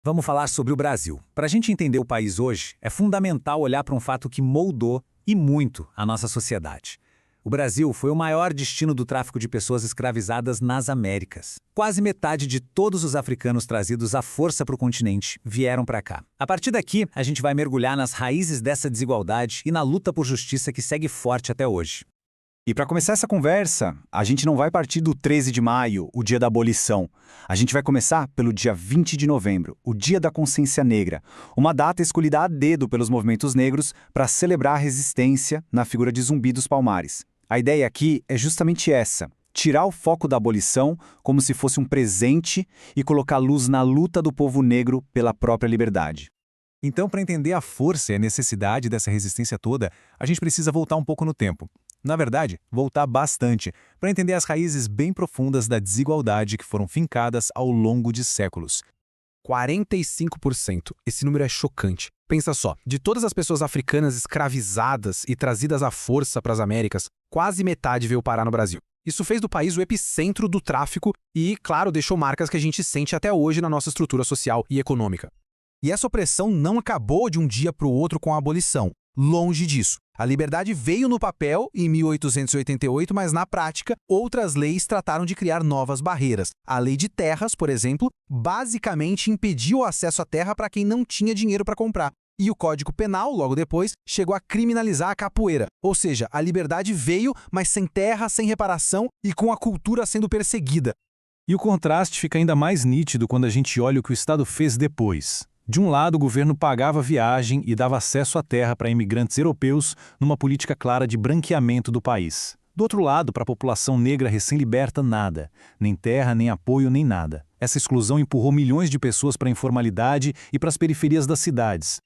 Vamos falar sobre o Brasil. Para a gente entender o país hoje, é fundamental olhar para um fato que moldou, e muito, a nossa sociedade. O Brasil foi o maior destino do tráfico de pessoas escravizadas nas Américas. Quase metade de todos os africanos trazidos à força para o continente vieram para cá. A partir daqui, a gente vai mergulhar nas raízes dessa desigualdade e na luta por justiça que segue forte até hoje. E para começar essa conversa, a gente não vai partir do 13 de maio, o dia da abolição. A gente vai começar pelo dia 20 de novembro, o Dia da Consciência Negra, uma data escolhida a dedo pelos movimentos negros para celebrar a resistência na figura de Zumbi dos Palmares. A ideia aqui é justamente essa: tirar o foco da abolição como se fosse um presente e colocar luz na luta do povo negro pela própria liberdade. Então, para entender a força e a necessidade dessa resistência toda, a gente precisa voltar um pouco no tempo. Na verdade, voltar bastante, para entender as raízes bem profundas da desigualdade que foram fincadas ao longo de séculos. 45%. Esse número é chocante. Pensa só, de todas as pessoas africanas escravizadas e trazidas à força para as Américas, quase metade veio parar no Brasil. Isso fez do país o epicentro do tráfico e, claro, deixou marcas que a gente sente até hoje na nossa estrutura social e econômica. E essa opressão não acabou de um dia para o outro com a abolição. Longe disso. A liberdade veio no papel em 1888, mas na prática, outras leis trataram de criar novas barreiras. A Lei de Terras, por exemplo, basicamente impediu o acesso à terra para quem não tinha dinheiro para comprar. E o Código Penal, logo depois, chegou a criminalizar a capoeira. Ou seja, a liberdade veio, mas sem terra, sem reparação e com a cultura sendo perseguida. E o contraste fica ainda mais nítido quando a gente olha o que o Estado fez depois. De um lado, o governo pagava viagem e dava acesso à terra para imigrantes europeus numa política clara de branqueamento do país. Do outro lado, para a população negra recém-liberta, nada. Nem terra, nem apoio, nem nada. Essa exclusão empurrou milhões de pessoas para a informalidade e para as periferias das cidades.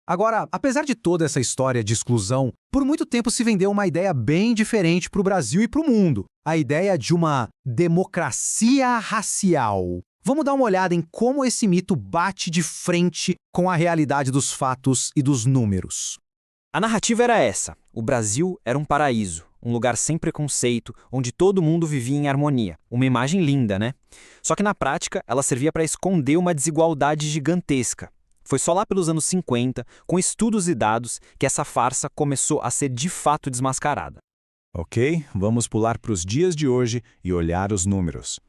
Agora, apesar de toda essa história de exclusão, por muito tempo se vendeu uma ideia bem diferente para o Brasil e para o mundo. A ideia de uma democracia racial. Vamos dar uma olhada em como esse mito bate de frente com a realidade dos fatos e dos números. A narrativa era essa: o Brasil era um paraíso, um lugar sem preconceito, onde todo mundo vivia em harmonia. Uma imagem linda, né? Só que na prática, ela servia para esconder uma desigualdade gigantesca. Foi só lá pelos anos 50, com estudos e dados, que essa farsa começou a ser de fato desmascarada. Ok, vamos pular para os dias de hoje e olhar os números.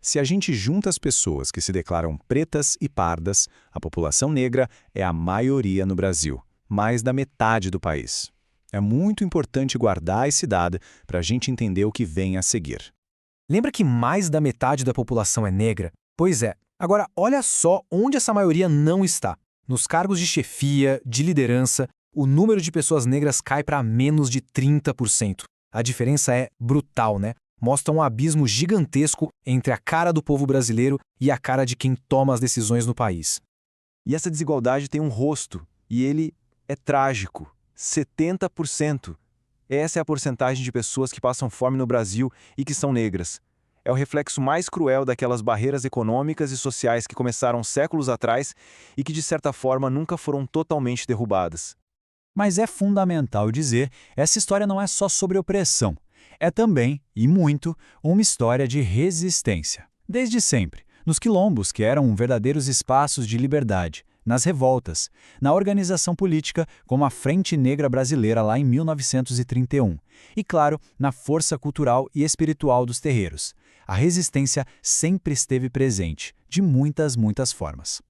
Se a gente junta as pessoas que se declaram pretas e pardas, a população negra é a maioria no Brasil, mais da metade do país. É muito importante guardar esse dado para a gente entender o que vem a seguir. Lembra que mais da metade da população é negra? Pois é. Agora, olha só onde essa maioria não está. Nos cargos de chefia, de liderança, o número de pessoas negras cai para menos de 30%. A diferença é brutal, né? Mostra um abismo gigantesco entre a cara do povo brasileiro e a cara de quem toma as decisões no país. E essa desigualdade tem um rosto, e ele é trágico: 70%. Essa é a porcentagem de pessoas que passam fome no Brasil e que são negras. É o reflexo mais cruel daquelas barreiras econômicas e sociais que começaram séculos atrás e que, de certa forma, nunca foram totalmente derrubadas. Mas é fundamental dizer, essa história não é só sobre opressão. É também, e muito, uma história de resistência. Desde sempre, nos quilombos, que eram verdadeiros espaços de liberdade, nas revoltas, na organização política, como a Frente Negra Brasileira lá em 1931, e, claro, na força cultural e espiritual dos terreiros. A resistência sempre esteve presente, de muitas, muitas formas.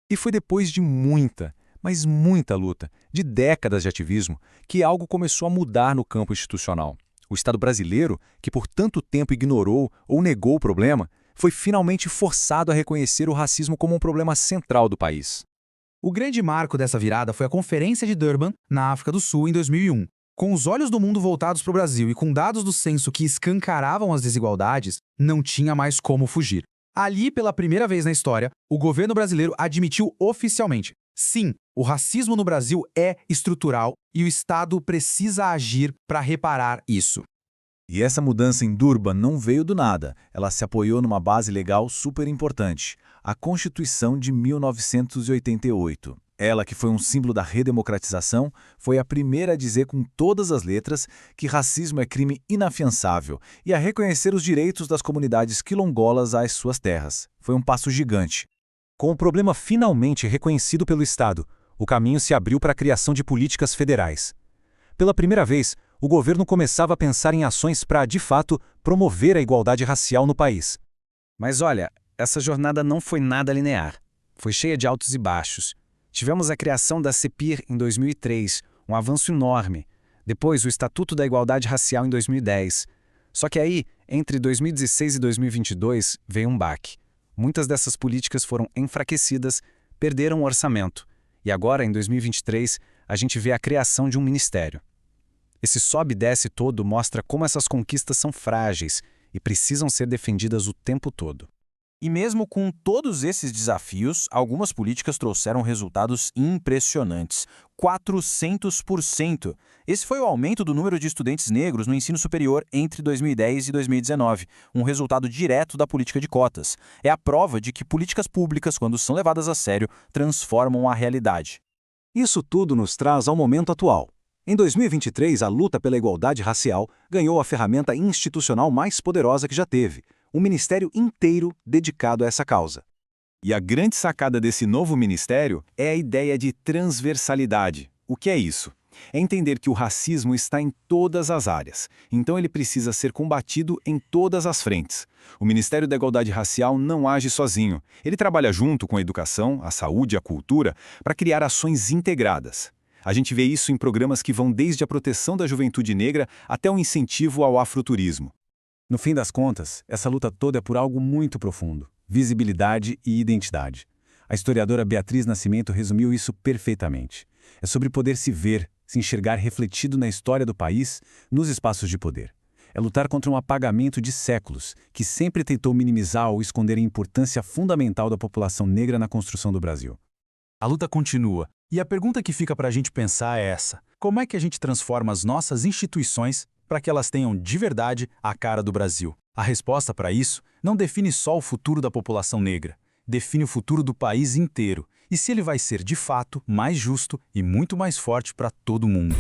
E foi depois de muita, mas muita luta, de décadas de ativismo, que algo começou a mudar no campo institucional. O Estado brasileiro, que por tanto tempo ignorou ou negou o problema, foi finalmente forçado a reconhecer o racismo como um problema central do país. O grande marco dessa virada foi a Conferência de Durban, na África do Sul, em 2001. Com os olhos do mundo voltados para o Brasil e com dados do censo que escancaravam as desigualdades, não tinha mais como fugir. Ali, pela primeira vez na história, o governo brasileiro admitiu oficialmente: sim, o racismo no Brasil é estrutural e o Estado precisa agir para reparar isso. E essa mudança em Durban não veio do nada, ela se apoiou numa base legal super importante, a Constituição de 1988. Ela, que foi um símbolo da redemocratização, foi a primeira a dizer com todas as letras que racismo é crime inafiançável e a reconhecer os direitos das comunidades quilombolas às suas terras. Foi um passo gigante. Com o problema finalmente reconhecido pelo Estado, o caminho se abriu para a criação de políticas federais. Pela primeira vez, o governo começava a pensar em ações para, de fato, promover a igualdade racial no país. Mas olha, essa jornada não foi nada linear. Foi cheia de altos e baixos. Tivemos a criação da CEPIR em 2003, um avanço enorme. Depois, o Estatuto da Igualdade Racial em 2010. Só que aí, entre 2016 e 2022, veio um baque. Muitas dessas políticas foram enfraquecidas, perderam o orçamento. E agora, em 2023, a gente vê a criação de um ministério. Esse sobe e desce todo mostra como essas conquistas são frágeis e precisam ser defendidas o tempo todo. E mesmo com todos esses desafios, algumas políticas trouxeram resultados impressionantes. 400%. Esse foi o aumento do número de estudantes negros no ensino superior entre 2010 e 2019, um resultado direto da política de cotas. É a prova de que políticas públicas, quando são levadas a sério, transformam a realidade. Isso tudo nos traz ao momento atual. Em 2023, a luta pela igualdade racial ganhou a ferramenta institucional mais poderosa que já teve, um ministério inteiro dedicado a essa causa. E a grande sacada desse novo ministério é a ideia de transversalidade. O que é isso? É entender que o racismo está em todas as áreas, então ele precisa ser combatido em todas as frentes. O Ministério da Igualdade Racial não age sozinho. Ele trabalha junto com a educação, a saúde e a cultura para criar ações integradas. A gente vê isso em programas que vão desde a proteção da juventude negra até o incentivo ao afroturismo. No fim das contas, essa luta toda é por algo muito profundo: visibilidade e identidade. A historiadora Beatriz Nascimento resumiu isso perfeitamente. É sobre poder se ver, se enxergar refletido na história do país, nos espaços de poder. É lutar contra um apagamento de séculos, que sempre tentou minimizar ou esconder a importância fundamental da população negra na construção do Brasil. A luta continua, e a pergunta que fica para a gente pensar é essa: como é que a gente transforma as nossas instituições para que elas tenham de verdade a cara do Brasil? A resposta para isso não define só o futuro da população negra, define o futuro do país inteiro, e se ele vai ser de fato mais justo e muito mais forte para todo mundo.